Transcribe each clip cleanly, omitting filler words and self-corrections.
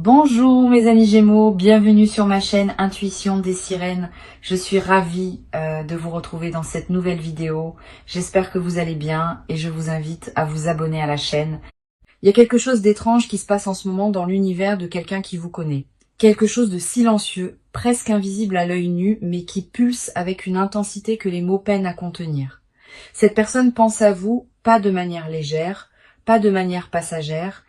Bonjour mes amis Gémeaux, bienvenue sur ma chaîne Intuition des Sirènes. Je suis ravie de vous retrouver dans cette nouvelle vidéo. J'espère que vous allez bien et je vous invite à vous abonner à la chaîne. Il y a quelque chose d'étrange qui se passe en ce moment dans l'univers de quelqu'un qui vous connaît. Quelque chose de silencieux, presque invisible à l'œil nu, mais qui pulse avec une intensité que les mots peinent à contenir. Cette personne pense à vous, pas de manière légère, pas de manière passagère.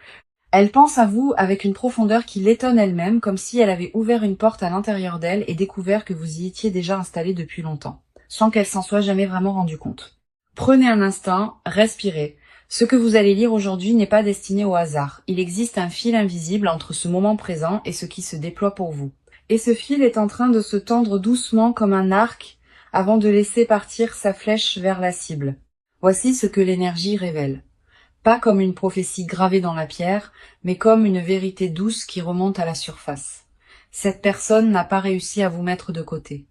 Elle pense à vous avec une profondeur qui l'étonne elle-même, comme si elle avait ouvert une porte à l'intérieur d'elle et découvert que vous y étiez déjà installé depuis longtemps, sans qu'elle s'en soit jamais vraiment rendue compte. Prenez un instant, respirez. Ce que vous allez lire aujourd'hui n'est pas destiné au hasard. Il existe un fil invisible entre ce moment présent et ce qui se déploie pour vous. Et ce fil est en train de se tendre doucement comme un arc avant de laisser partir sa flèche vers la cible. Voici ce que l'énergie révèle. Pas comme une prophétie gravée dans la pierre, mais comme une vérité douce qui remonte à la surface. Cette personne n'a pas réussi à vous mettre de côté.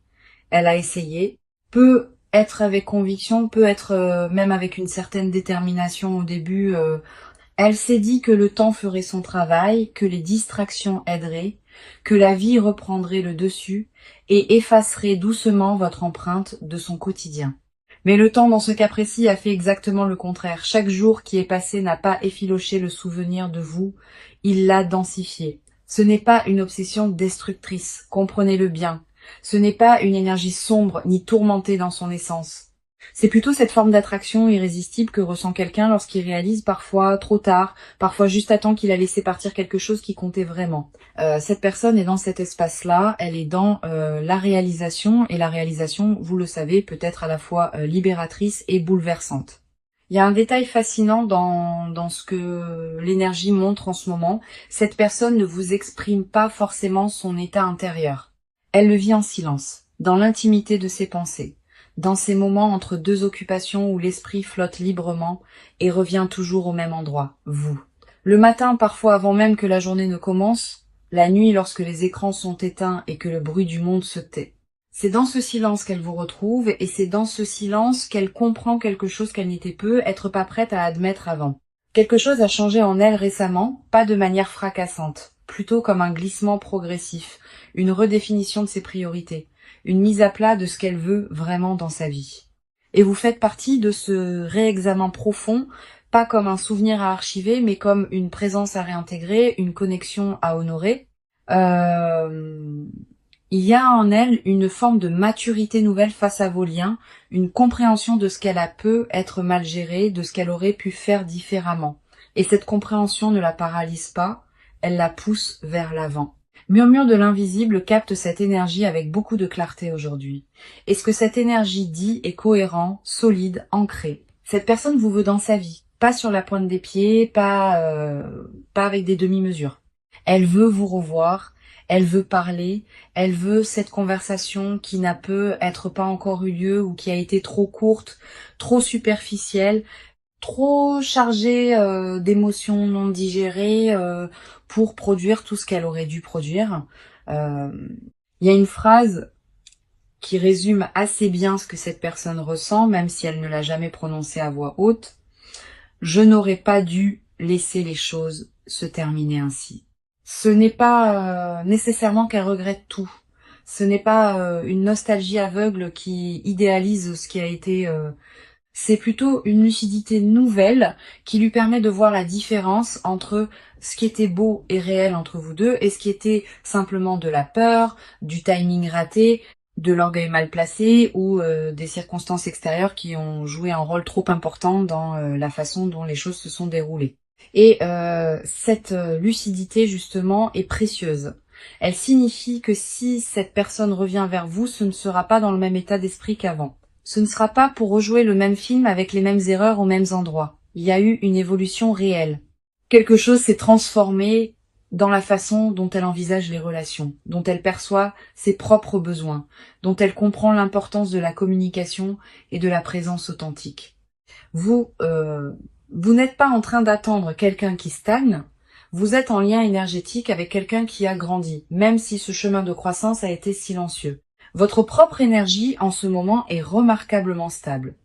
Elle a essayé, peut être avec conviction, peut être même avec une certaine détermination au début. Elle s'est dit que le temps ferait son travail, que les distractions aideraient, que la vie reprendrait le dessus et effacerait doucement votre empreinte de son quotidien. Mais le temps, dans ce cas précis, a fait exactement le contraire. Chaque jour qui est passé n'a pas effiloché le souvenir de vous, il l'a densifié. Ce n'est pas une obsession destructrice, comprenez-le bien. Ce n'est pas une énergie sombre ni tourmentée dans son essence. C'est plutôt cette forme d'attraction irrésistible que ressent quelqu'un lorsqu'il réalise parfois trop tard, parfois juste à temps qu'il a laissé partir quelque chose qui comptait vraiment. Cette personne est dans cet espace-là, elle est dans la réalisation, et la réalisation, vous le savez, peut être à la fois libératrice et bouleversante. Il y a un détail fascinant dans ce que l'énergie montre en ce moment. Cette personne ne vous exprime pas forcément son état intérieur. Elle le vit en silence, dans l'intimité de ses pensées, dans ces moments entre deux occupations où l'esprit flotte librement et revient toujours au même endroit, vous. Le matin, parfois avant même que la journée ne commence, la nuit lorsque les écrans sont éteints et que le bruit du monde se tait. C'est dans ce silence qu'elle vous retrouve et c'est dans ce silence qu'elle comprend quelque chose qu'elle n'était peu être pas prête à admettre avant. Quelque chose a changé en elle récemment, pas de manière fracassante, plutôt comme un glissement progressif, une redéfinition de ses priorités, une mise à plat de ce qu'elle veut vraiment dans sa vie. Et vous faites partie de ce réexamen profond, pas comme un souvenir à archiver, mais comme une présence à réintégrer, une connexion à honorer. Il y a en elle une forme de maturité nouvelle face à vos liens, une compréhension de ce qu'elle a peut être mal géré, de ce qu'elle aurait pu faire différemment. Et cette compréhension ne la paralyse pas, elle la pousse vers l'avant. Murmure de l'invisible capte cette énergie avec beaucoup de clarté aujourd'hui. Et ce que cette énergie dit est cohérent, solide, ancré. Cette personne vous veut dans sa vie, pas sur la pointe des pieds, pas avec des demi-mesures. Elle veut vous revoir, elle veut parler, elle veut cette conversation qui n'a peut-être pas encore eu lieu ou qui a été trop courte, trop superficielle, trop chargée d'émotions non digérées pour produire tout ce qu'elle aurait dû produire. Il y a une phrase qui résume assez bien ce que cette personne ressent, même si elle ne l'a jamais prononcée à voix haute. Je n'aurais pas dû laisser les choses se terminer ainsi. Ce n'est pas nécessairement qu'elle regrette tout. Ce n'est pas une nostalgie aveugle qui idéalise ce qui a été. C'est plutôt une lucidité nouvelle qui lui permet de voir la différence entre ce qui était beau et réel entre vous deux et ce qui était simplement de la peur, du timing raté, de l'orgueil mal placé ou des circonstances extérieures qui ont joué un rôle trop important dans la façon dont les choses se sont déroulées. Et cette lucidité, justement, est précieuse. Elle signifie que si cette personne revient vers vous, ce ne sera pas dans le même état d'esprit qu'avant. Ce ne sera pas pour rejouer le même film avec les mêmes erreurs aux mêmes endroits. Il y a eu une évolution réelle. Quelque chose s'est transformé dans la façon dont elle envisage les relations, dont elle perçoit ses propres besoins, dont elle comprend l'importance de la communication et de la présence authentique. Vous n'êtes pas en train d'attendre quelqu'un qui stagne, vous êtes en lien énergétique avec quelqu'un qui a grandi, même si ce chemin de croissance a été silencieux. Votre propre énergie en ce moment est remarquablement stable.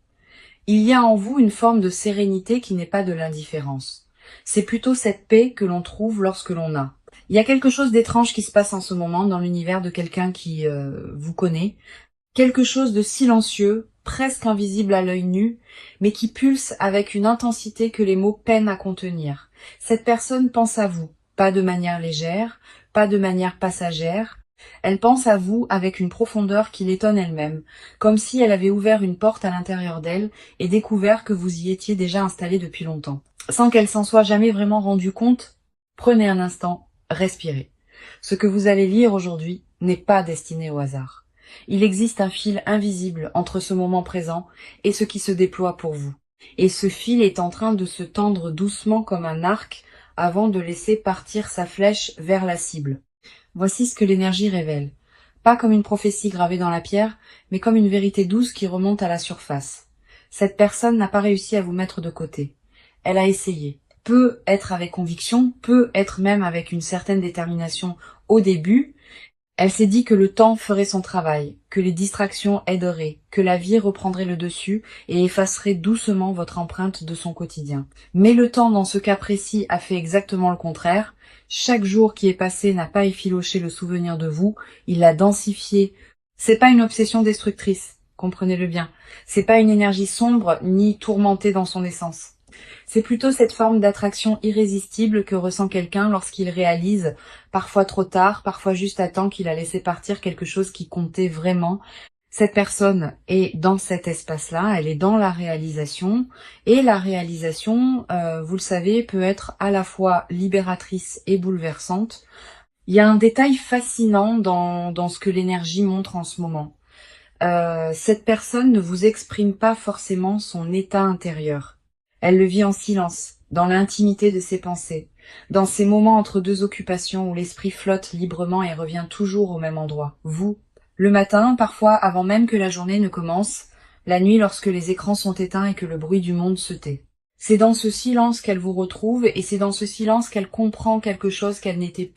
Il y a en vous une forme de sérénité qui n'est pas de l'indifférence. C'est plutôt cette paix que l'on trouve lorsque l'on a. Il y a quelque chose d'étrange qui se passe en ce moment dans l'univers de quelqu'un qui vous connaît. Quelque chose de silencieux, presque invisible à l'œil nu, mais qui pulse avec une intensité que les mots peinent à contenir. Cette personne pense à vous, pas de manière légère, pas de manière passagère. Elle pense à vous avec une profondeur qui l'étonne elle-même, comme si elle avait ouvert une porte à l'intérieur d'elle et découvert que vous y étiez déjà installé depuis longtemps. Sans qu'elle s'en soit jamais vraiment rendue compte, prenez un instant, respirez. Ce que vous allez lire aujourd'hui n'est pas destiné au hasard. Il existe un fil invisible entre ce moment présent et ce qui se déploie pour vous. Et ce fil est en train de se tendre doucement comme un arc avant de laisser partir sa flèche vers la cible. Voici ce que l'énergie révèle. Pas comme une prophétie gravée dans la pierre, mais comme une vérité douce qui remonte à la surface. Cette personne n'a pas réussi à vous mettre de côté. Elle a essayé. Peut être avec conviction, peut être même avec une certaine détermination au début. Elle s'est dit que le temps ferait son travail, que les distractions aideraient, que la vie reprendrait le dessus et effacerait doucement votre empreinte de son quotidien. Mais le temps, dans ce cas précis, a fait exactement le contraire. Chaque jour qui est passé n'a pas effiloché le souvenir de vous, il l'a densifié. C'est pas une obsession destructrice, comprenez-le bien. C'est pas une énergie sombre ni tourmentée dans son essence. C'est plutôt cette forme d'attraction irrésistible que ressent quelqu'un lorsqu'il réalise, parfois trop tard, parfois juste à temps qu'il a laissé partir quelque chose qui comptait vraiment. Cette personne est dans cet espace-là, elle est dans la réalisation, et la réalisation, vous le savez, peut être à la fois libératrice et bouleversante. Il y a un détail fascinant dans ce que l'énergie montre en ce moment. Cette personne ne vous exprime pas forcément son état intérieur. Elle le vit en silence, dans l'intimité de ses pensées, dans ces moments entre deux occupations où l'esprit flotte librement et revient toujours au même endroit, vous. Le matin, parfois avant même que la journée ne commence, la nuit lorsque les écrans sont éteints et que le bruit du monde se tait. C'est dans ce silence qu'elle vous retrouve et c'est dans ce silence qu'elle comprend quelque chose qu'elle n'était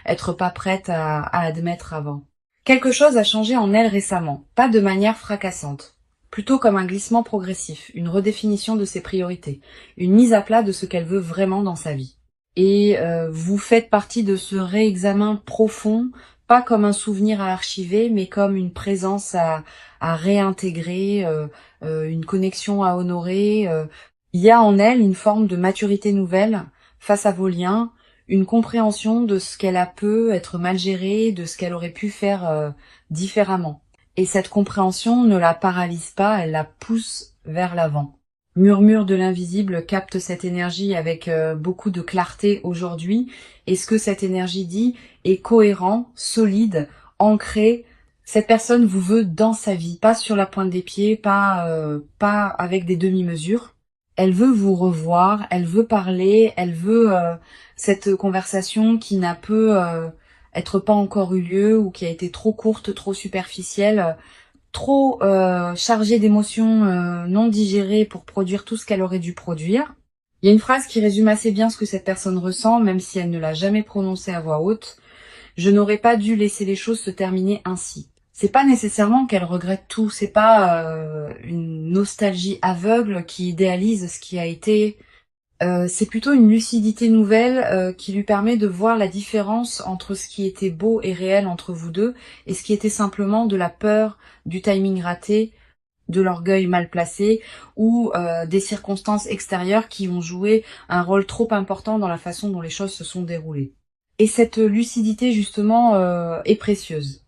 être pas prête à admettre avant. Quelque chose a changé en elle récemment, pas de manière fracassante. Plutôt comme un glissement progressif, une redéfinition de ses priorités, une mise à plat de ce qu'elle veut vraiment dans sa vie. Et vous faites partie de ce réexamen profond, pas comme un souvenir à archiver, mais comme une présence à réintégrer, une connexion à honorer. Il y a en elle une forme de maturité nouvelle face à vos liens, une compréhension de ce qu'elle a pu être mal géré, de ce qu'elle aurait pu faire différemment. Et cette compréhension ne la paralyse pas, elle la pousse vers l'avant. Murmure de l'invisible capte cette énergie avec beaucoup de clarté aujourd'hui. Et ce que cette énergie dit est cohérent, solide, ancré. Cette personne vous veut dans sa vie, pas sur la pointe des pieds, pas avec des demi-mesures. Elle veut vous revoir, elle veut parler, elle veut cette conversation qui n'a pu être pas encore eu lieu ou qui a été trop courte, trop superficielle, trop chargée d'émotions non digérées pour produire tout ce qu'elle aurait dû produire. Il y a une phrase qui résume assez bien ce que cette personne ressent, même si elle ne l'a jamais prononcée à voix haute. Je n'aurais pas dû laisser les choses se terminer ainsi. C'est pas nécessairement qu'elle regrette tout, c'est pas une nostalgie aveugle qui idéalise ce qui a été. C'est plutôt une lucidité nouvelle qui lui permet de voir la différence entre ce qui était beau et réel entre vous deux et ce qui était simplement de la peur, du timing raté, de l'orgueil mal placé ou des circonstances extérieures qui ont joué un rôle trop important dans la façon dont les choses se sont déroulées. Et cette lucidité justement est précieuse.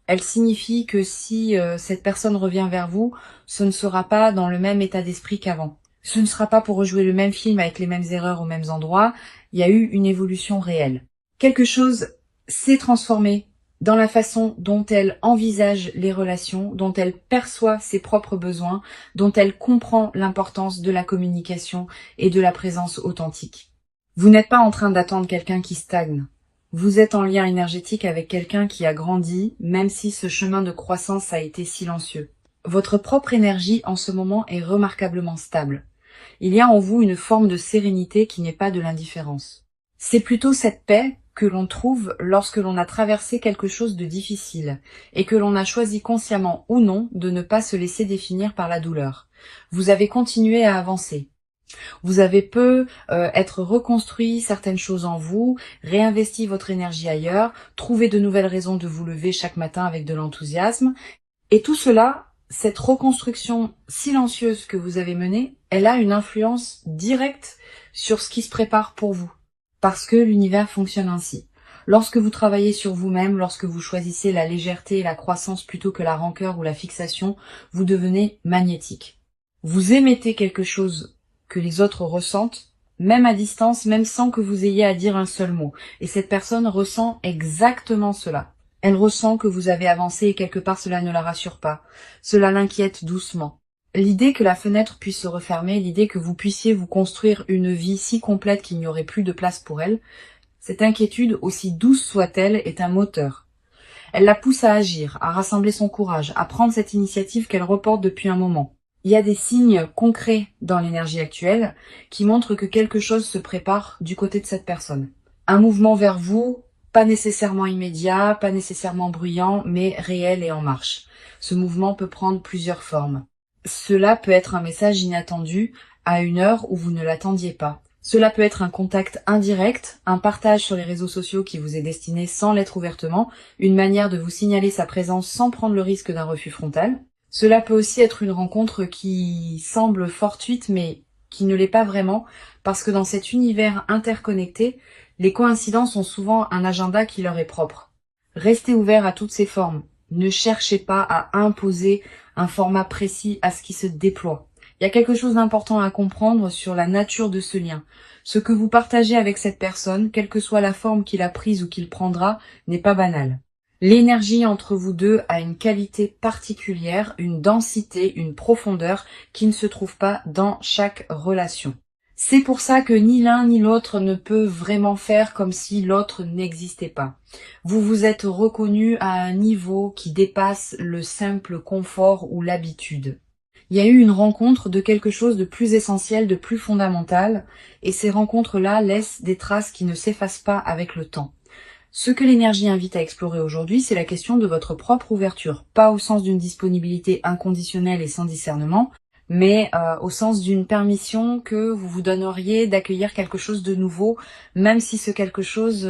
Elle signifie que si cette personne revient vers vous, ce ne sera pas dans le même état d'esprit qu'avant. Ce ne sera pas pour rejouer le même film avec les mêmes erreurs aux mêmes endroits. Il y a eu une évolution réelle. Quelque chose s'est transformé dans la façon dont elle envisage les relations, dont elle perçoit ses propres besoins, dont elle comprend l'importance de la communication et de la présence authentique. Vous n'êtes pas en train d'attendre quelqu'un qui stagne. Vous êtes en lien énergétique avec quelqu'un qui a grandi, même si ce chemin de croissance a été silencieux. Votre propre énergie en ce moment est remarquablement stable. Il y a en vous une forme de sérénité qui n'est pas de l'indifférence. C'est plutôt cette paix que l'on trouve lorsque l'on a traversé quelque chose de difficile et que l'on a choisi consciemment ou non de ne pas se laisser définir par la douleur. Vous avez continué à avancer. Vous avez peu être reconstruit certaines choses en vous, réinvesti votre énergie ailleurs, trouvé de nouvelles raisons de vous lever chaque matin avec de l'enthousiasme. Et tout cela, cette reconstruction silencieuse que vous avez menée, elle a une influence directe sur ce qui se prépare pour vous. Parce que l'univers fonctionne ainsi. Lorsque vous travaillez sur vous-même, lorsque vous choisissez la légèreté et la croissance plutôt que la rancœur ou la fixation, vous devenez magnétique. Vous émettez quelque chose que les autres ressentent, même à distance, même sans que vous ayez à dire un seul mot. Et cette personne ressent exactement cela. Elle ressent que vous avez avancé et quelque part cela ne la rassure pas. Cela l'inquiète doucement. L'idée que la fenêtre puisse se refermer, l'idée que vous puissiez vous construire une vie si complète qu'il n'y aurait plus de place pour elle, cette inquiétude, aussi douce soit-elle, est un moteur. Elle la pousse à agir, à rassembler son courage, à prendre cette initiative qu'elle reporte depuis un moment. Il y a des signes concrets dans l'énergie actuelle qui montrent que quelque chose se prépare du côté de cette personne. Un mouvement vers vous, pas nécessairement immédiat, pas nécessairement bruyant, mais réel et en marche. Ce mouvement peut prendre plusieurs formes. Cela peut être un message inattendu à une heure où vous ne l'attendiez pas. Cela peut être un contact indirect, un partage sur les réseaux sociaux qui vous est destiné sans l'être ouvertement, une manière de vous signaler sa présence sans prendre le risque d'un refus frontal. Cela peut aussi être une rencontre qui semble fortuite mais qui ne l'est pas vraiment, parce que dans cet univers interconnecté, les coïncidences ont souvent un agenda qui leur est propre. Restez ouvert à toutes ces formes. Ne cherchez pas à imposer un format précis à ce qui se déploie. Il y a quelque chose d'important à comprendre sur la nature de ce lien. Ce que vous partagez avec cette personne, quelle que soit la forme qu'il a prise ou qu'il prendra, n'est pas banal. L'énergie entre vous deux a une qualité particulière, une densité, une profondeur qui ne se trouve pas dans chaque relation. C'est pour ça que ni l'un ni l'autre ne peut vraiment faire comme si l'autre n'existait pas. Vous vous êtes reconnus à un niveau qui dépasse le simple confort ou l'habitude. Il y a eu une rencontre de quelque chose de plus essentiel, de plus fondamental, et ces rencontres-là laissent des traces qui ne s'effacent pas avec le temps. Ce que l'énergie invite à explorer aujourd'hui, c'est la question de votre propre ouverture, pas au sens d'une disponibilité inconditionnelle et sans discernement, mais au sens d'une permission que vous vous donneriez d'accueillir quelque chose de nouveau, même si ce quelque chose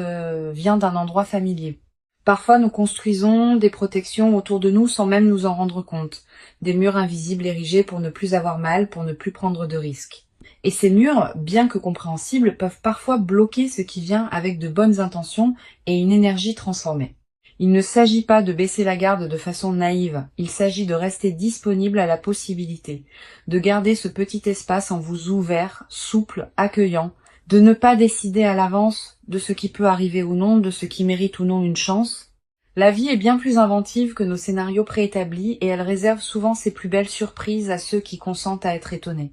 vient d'un endroit familier. Parfois, nous construisons des protections autour de nous sans même nous en rendre compte. Des murs invisibles érigés pour ne plus avoir mal, pour ne plus prendre de risques. Et ces murs, bien que compréhensibles, peuvent parfois bloquer ce qui vient avec de bonnes intentions et une énergie transformée. Il ne s'agit pas de baisser la garde de façon naïve, il s'agit de rester disponible à la possibilité, de garder ce petit espace en vous ouvert, souple, accueillant, de ne pas décider à l'avance de ce qui peut arriver ou non, de ce qui mérite ou non une chance. La vie est bien plus inventive que nos scénarios préétablis et elle réserve souvent ses plus belles surprises à ceux qui consentent à être étonnés.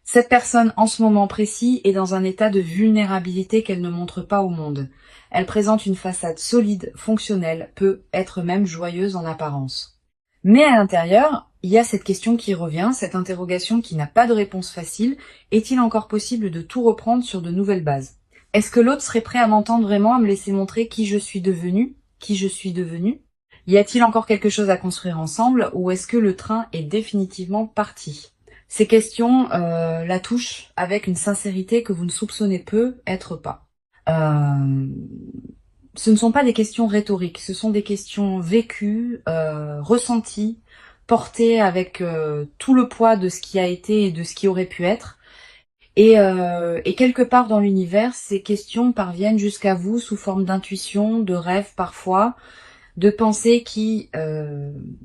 Cette personne, en ce moment précis, est dans un état de vulnérabilité qu'elle ne montre pas au monde. Elle présente une façade solide, fonctionnelle, peut être même joyeuse en apparence. Mais à l'intérieur, il y a cette question qui revient, cette interrogation qui n'a pas de réponse facile. Est-il encore possible de tout reprendre sur de nouvelles bases? Est-ce que l'autre serait prêt à m'entendre vraiment, à me laisser montrer qui je suis devenue? Qui je suis devenue? Y a-t-il encore quelque chose à construire ensemble ou est-ce que le train est définitivement parti? Ces questions la touchent avec une sincérité que vous ne soupçonnez peu être pas. Ce ne sont pas des questions rhétoriques, ce sont des questions vécues, ressenties, portées avec tout le poids de ce qui a été et de ce qui aurait pu être. Et quelque part dans l'univers, ces questions parviennent jusqu'à vous sous forme d'intuition, de rêves parfois, de pensées qui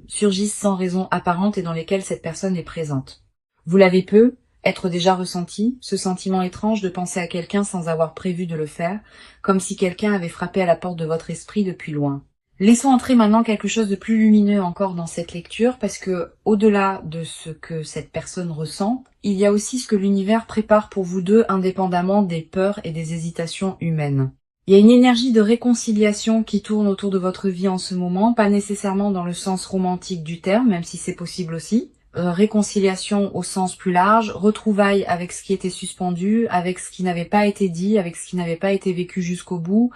surgissent sans raison apparente et dans lesquelles cette personne est présente. Vous l'avez peu, être déjà ressenti, ce sentiment étrange de penser à quelqu'un sans avoir prévu de le faire, comme si quelqu'un avait frappé à la porte de votre esprit depuis loin. Laissons entrer maintenant quelque chose de plus lumineux encore dans cette lecture, parce que, au-delà de ce que cette personne ressent, il y a aussi ce que l'univers prépare pour vous deux indépendamment des peurs et des hésitations humaines. Il y a une énergie de réconciliation qui tourne autour de votre vie en ce moment, pas nécessairement dans le sens romantique du terme, même si c'est possible aussi. Réconciliation au sens plus large, retrouvailles avec ce qui était suspendu, avec ce qui n'avait pas été dit, avec ce qui n'avait pas été vécu jusqu'au bout,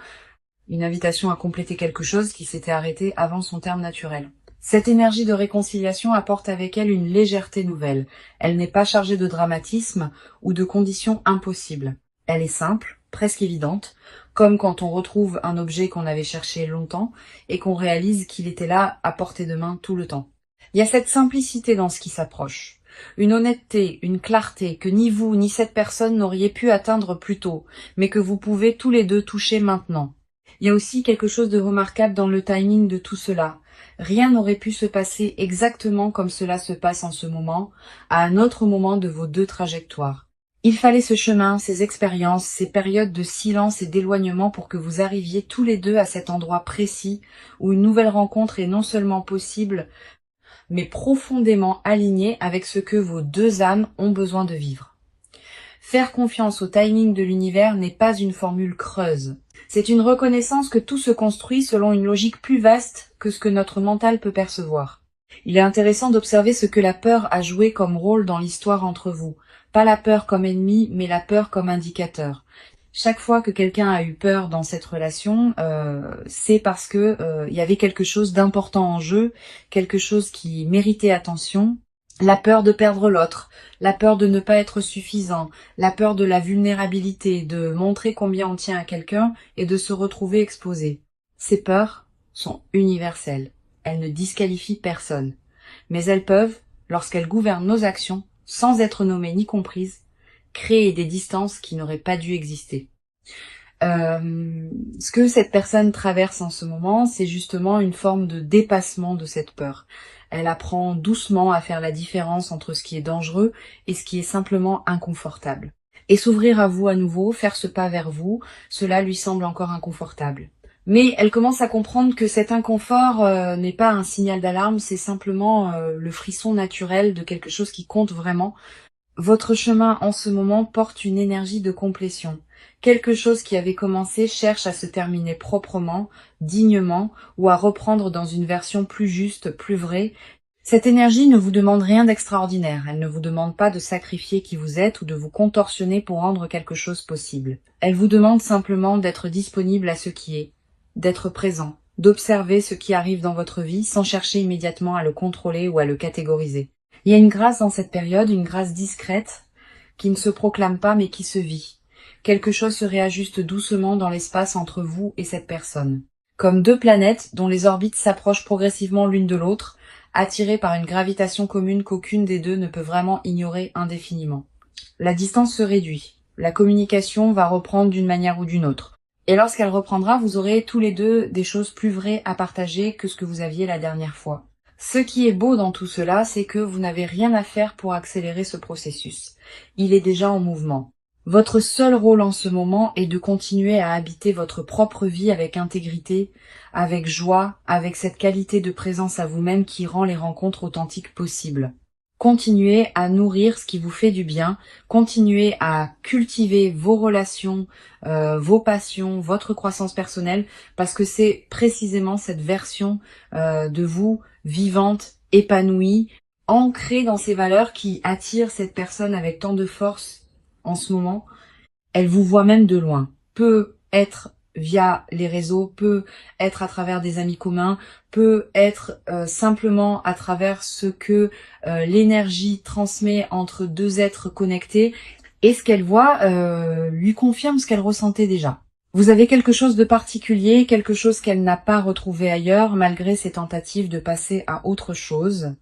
une invitation à compléter quelque chose qui s'était arrêté avant son terme naturel. Cette énergie de réconciliation apporte avec elle une légèreté nouvelle. Elle n'est pas chargée de dramatisme ou de conditions impossibles. Elle est simple, presque évidente, comme quand on retrouve un objet qu'on avait cherché longtemps et qu'on réalise qu'il était là à portée de main tout le temps. Il y a cette simplicité dans ce qui s'approche. Une honnêteté, une clarté que ni vous ni cette personne n'auriez pu atteindre plus tôt, mais que vous pouvez tous les deux toucher maintenant. Il y a aussi quelque chose de remarquable dans le timing de tout cela. Rien n'aurait pu se passer exactement comme cela se passe en ce moment, à un autre moment de vos deux trajectoires. Il fallait ce chemin, ces expériences, ces périodes de silence et d'éloignement pour que vous arriviez tous les deux à cet endroit précis où une nouvelle rencontre est non seulement possible, mais profondément alignée avec ce que vos deux âmes ont besoin de vivre. Faire confiance au timing de l'univers n'est pas une formule creuse. C'est une reconnaissance que tout se construit selon une logique plus vaste que ce que notre mental peut percevoir. Il est intéressant d'observer ce que la peur a joué comme rôle dans l'histoire entre vous. Pas la peur comme ennemi, mais la peur comme indicateur. Chaque fois que quelqu'un a eu peur dans cette relation, c'est parce que il y avait quelque chose d'important en jeu, quelque chose qui méritait attention. La peur de perdre l'autre, la peur de ne pas être suffisant, la peur de la vulnérabilité, de montrer combien on tient à quelqu'un et de se retrouver exposé. Ces peurs sont universelles. Elles ne disqualifient personne. Mais elles peuvent, lorsqu'elles gouvernent nos actions, sans être nommées ni comprises, créer des distances qui n'auraient pas dû exister. Ce que cette personne traverse en ce moment, c'est justement une forme de dépassement de cette peur. Elle apprend doucement à faire la différence entre ce qui est dangereux et ce qui est simplement inconfortable. Et s'ouvrir à vous à nouveau, faire ce pas vers vous, cela lui semble encore inconfortable. Mais elle commence à comprendre que cet inconfort n'est pas un signal d'alarme, c'est simplement le frisson naturel de quelque chose qui compte vraiment. Votre chemin en ce moment porte une énergie de complétion. Quelque chose qui avait commencé cherche à se terminer proprement, dignement, ou à reprendre dans une version plus juste, plus vraie. Cette énergie ne vous demande rien d'extraordinaire. Elle ne vous demande pas de sacrifier qui vous êtes ou de vous contorsionner pour rendre quelque chose possible. Elle vous demande simplement d'être disponible à ce qui est, d'être présent, d'observer ce qui arrive dans votre vie sans chercher immédiatement à le contrôler ou à le catégoriser. Il y a une grâce dans cette période, une grâce discrète, qui ne se proclame pas mais qui se vit. Quelque chose se réajuste doucement dans l'espace entre vous et cette personne. Comme deux planètes dont les orbites s'approchent progressivement l'une de l'autre, attirées par une gravitation commune qu'aucune des deux ne peut vraiment ignorer indéfiniment. La distance se réduit. La communication va reprendre d'une manière ou d'une autre. Et lorsqu'elle reprendra, vous aurez tous les deux des choses plus vraies à partager que ce que vous aviez la dernière fois. Ce qui est beau dans tout cela, c'est que vous n'avez rien à faire pour accélérer ce processus. Il est déjà en mouvement. Votre seul rôle en ce moment est de continuer à habiter votre propre vie avec intégrité, avec joie, avec cette qualité de présence à vous-même qui rend les rencontres authentiques possibles. Continuez à nourrir ce qui vous fait du bien, continuez à cultiver vos relations, vos passions, votre croissance personnelle, parce que c'est précisément cette version de vous vivante, épanouie, ancrée dans ces valeurs qui attire cette personne avec tant de force en ce moment. Elle vous voit même de loin, peut être via les réseaux, peut être à travers des amis communs, peut être simplement à travers ce que l'énergie transmet entre deux êtres connectés, et ce qu'elle voit lui confirme ce qu'elle ressentait déjà. Vous avez quelque chose de particulier, quelque chose qu'elle n'a pas retrouvé ailleurs, malgré ses tentatives de passer à autre chose,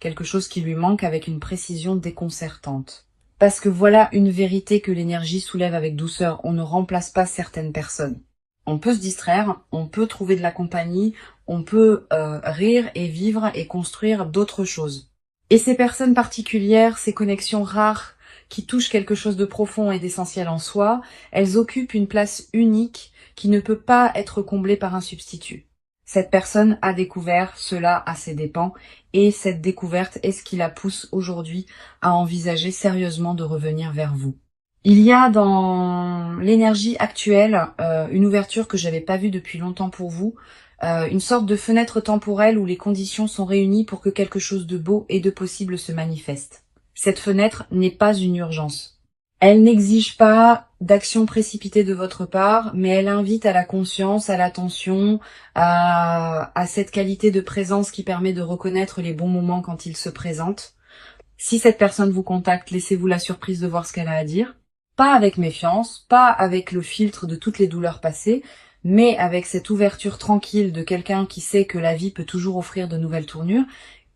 quelque chose qui lui manque avec une précision déconcertante. Parce que voilà une vérité que l'énergie soulève avec douceur, on ne remplace pas certaines personnes. On peut se distraire, on peut trouver de la compagnie, on peut rire et vivre et construire d'autres choses. Et ces personnes particulières, ces connexions rares qui touchent quelque chose de profond et d'essentiel en soi, elles occupent une place unique qui ne peut pas être comblée par un substitut. Cette personne a découvert cela à ses dépens et cette découverte est ce qui la pousse aujourd'hui à envisager sérieusement de revenir vers vous. Il y a dans l'énergie actuelle une ouverture que j'avais pas vue depuis longtemps pour vous, une sorte de fenêtre temporelle où les conditions sont réunies pour que quelque chose de beau et de possible se manifeste. Cette fenêtre n'est pas une urgence. Elle n'exige pas d'action précipitée de votre part, mais elle invite à la conscience, à l'attention, à cette qualité de présence qui permet de reconnaître les bons moments quand ils se présentent. Si cette personne vous contacte, laissez-vous la surprise de voir ce qu'elle a à dire. Pas avec méfiance, pas avec le filtre de toutes les douleurs passées, mais avec cette ouverture tranquille de quelqu'un qui sait que la vie peut toujours offrir de nouvelles tournures,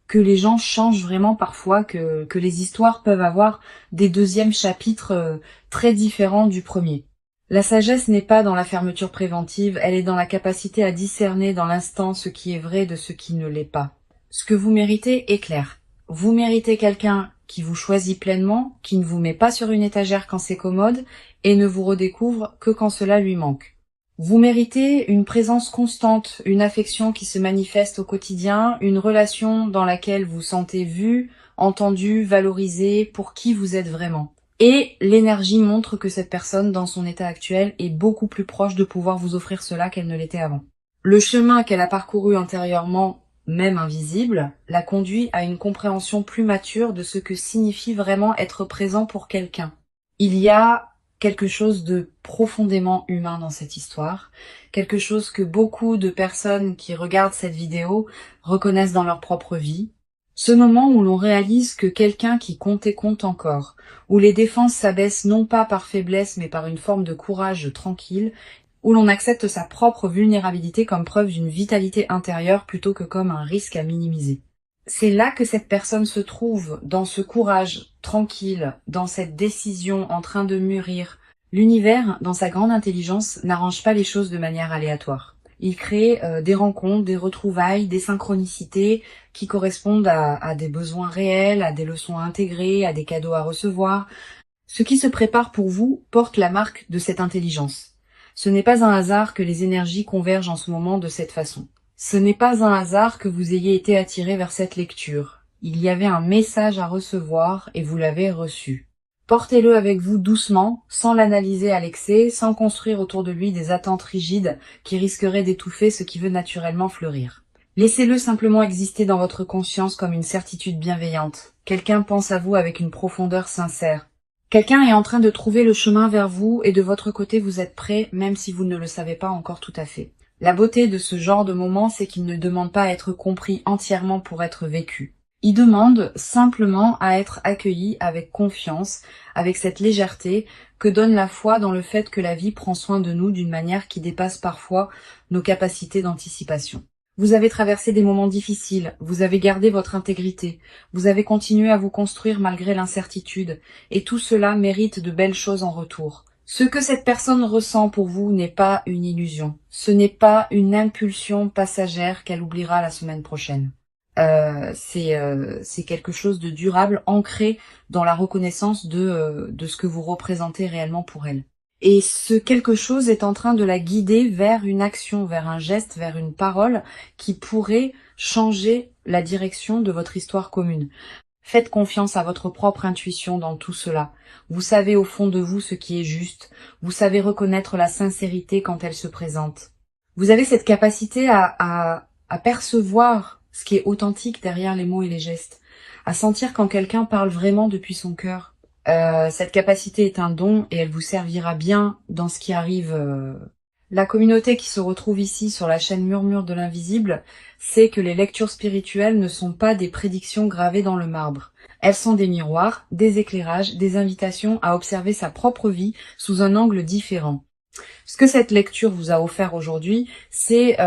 que les gens changent vraiment parfois, que les histoires peuvent avoir des deuxièmes chapitres très différents du premier. La sagesse n'est pas dans la fermeture préventive, elle est dans la capacité à discerner dans l'instant ce qui est vrai de ce qui ne l'est pas. Ce que vous méritez est clair. Vous méritez quelqu'un qui vous choisit pleinement, qui ne vous met pas sur une étagère quand c'est commode et ne vous redécouvre que quand cela lui manque. Vous méritez une présence constante, une affection qui se manifeste au quotidien, une relation dans laquelle vous sentez vu, entendu, valorisé pour qui vous êtes vraiment. Et l'énergie montre que cette personne, dans son état actuel, est beaucoup plus proche de pouvoir vous offrir cela qu'elle ne l'était avant. Le chemin qu'elle a parcouru intérieurement, même invisible, la conduit à une compréhension plus mature de ce que signifie vraiment être présent pour quelqu'un. Il y a quelque chose de profondément humain dans cette histoire, quelque chose que beaucoup de personnes qui regardent cette vidéo reconnaissent dans leur propre vie. Ce moment où l'on réalise que quelqu'un qui compte et compte encore, où les défenses s'abaissent non pas par faiblesse mais par une forme de courage tranquille, où l'on accepte sa propre vulnérabilité comme preuve d'une vitalité intérieure plutôt que comme un risque à minimiser. C'est là que cette personne se trouve, dans ce courage tranquille, dans cette décision en train de mûrir. L'univers, dans sa grande intelligence, n'arrange pas les choses de manière aléatoire. Il crée des rencontres, des retrouvailles, des synchronicités qui correspondent à des besoins réels, à des leçons à intégrer, à des cadeaux à recevoir. Ce qui se prépare pour vous porte la marque de cette intelligence. Ce n'est pas un hasard que les énergies convergent en ce moment de cette façon. Ce n'est pas un hasard que vous ayez été attiré vers cette lecture. Il y avait un message à recevoir et vous l'avez reçu. Portez-le avec vous doucement, sans l'analyser à l'excès, sans construire autour de lui des attentes rigides qui risqueraient d'étouffer ce qui veut naturellement fleurir. Laissez-le simplement exister dans votre conscience comme une certitude bienveillante. Quelqu'un pense à vous avec une profondeur sincère. Quelqu'un est en train de trouver le chemin vers vous et de votre côté vous êtes prêt, même si vous ne le savez pas encore tout à fait. La beauté de ce genre de moment, c'est qu'il ne demande pas à être compris entièrement pour être vécu. Il demande simplement à être accueilli avec confiance, avec cette légèreté que donne la foi dans le fait que la vie prend soin de nous d'une manière qui dépasse parfois nos capacités d'anticipation. Vous avez traversé des moments difficiles, vous avez gardé votre intégrité, vous avez continué à vous construire malgré l'incertitude, et tout cela mérite de belles choses en retour. Ce que cette personne ressent pour vous n'est pas une illusion, ce n'est pas une impulsion passagère qu'elle oubliera la semaine prochaine. C'est quelque chose de durable, ancré dans la reconnaissance de ce que vous représentez réellement pour elle. Et ce quelque chose est en train de la guider vers une action, vers un geste, vers une parole qui pourrait changer la direction de votre histoire commune. Faites confiance à votre propre intuition dans tout cela. Vous savez au fond de vous ce qui est juste. Vous savez reconnaître la sincérité quand elle se présente. Vous avez cette capacité à percevoir ce qui est authentique derrière les mots et les gestes. À sentir quand quelqu'un parle vraiment depuis son cœur. Cette capacité est un don et elle vous servira bien dans ce qui arrive. La communauté qui se retrouve ici sur la chaîne Murmure de l'Invisible sait que les lectures spirituelles ne sont pas des prédictions gravées dans le marbre. Elles sont des miroirs, des éclairages, des invitations à observer sa propre vie sous un angle différent. Ce que cette lecture vous a offert aujourd'hui, c'est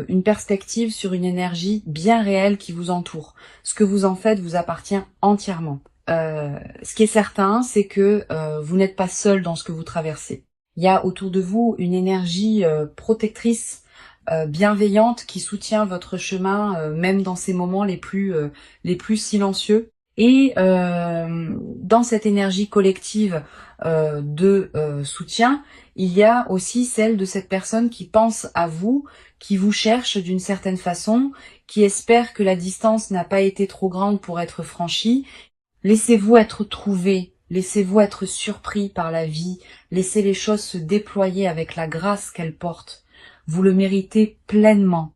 une perspective sur une énergie bien réelle qui vous entoure. Ce que vous en faites vous appartient entièrement. Ce qui est certain, c'est que vous n'êtes pas seul dans ce que vous traversez. Il y a autour de vous une énergie protectrice, bienveillante qui soutient votre chemin, même dans ces moments les plus silencieux. Et dans cette énergie collective de soutien, il y a aussi celle de cette personne qui pense à vous, qui vous cherche d'une certaine façon, qui espère que la distance n'a pas été trop grande pour être franchie. Laissez-vous être trouvé. Laissez-vous être surpris par la vie, laissez les choses se déployer avec la grâce qu'elles portent. Vous le méritez pleinement.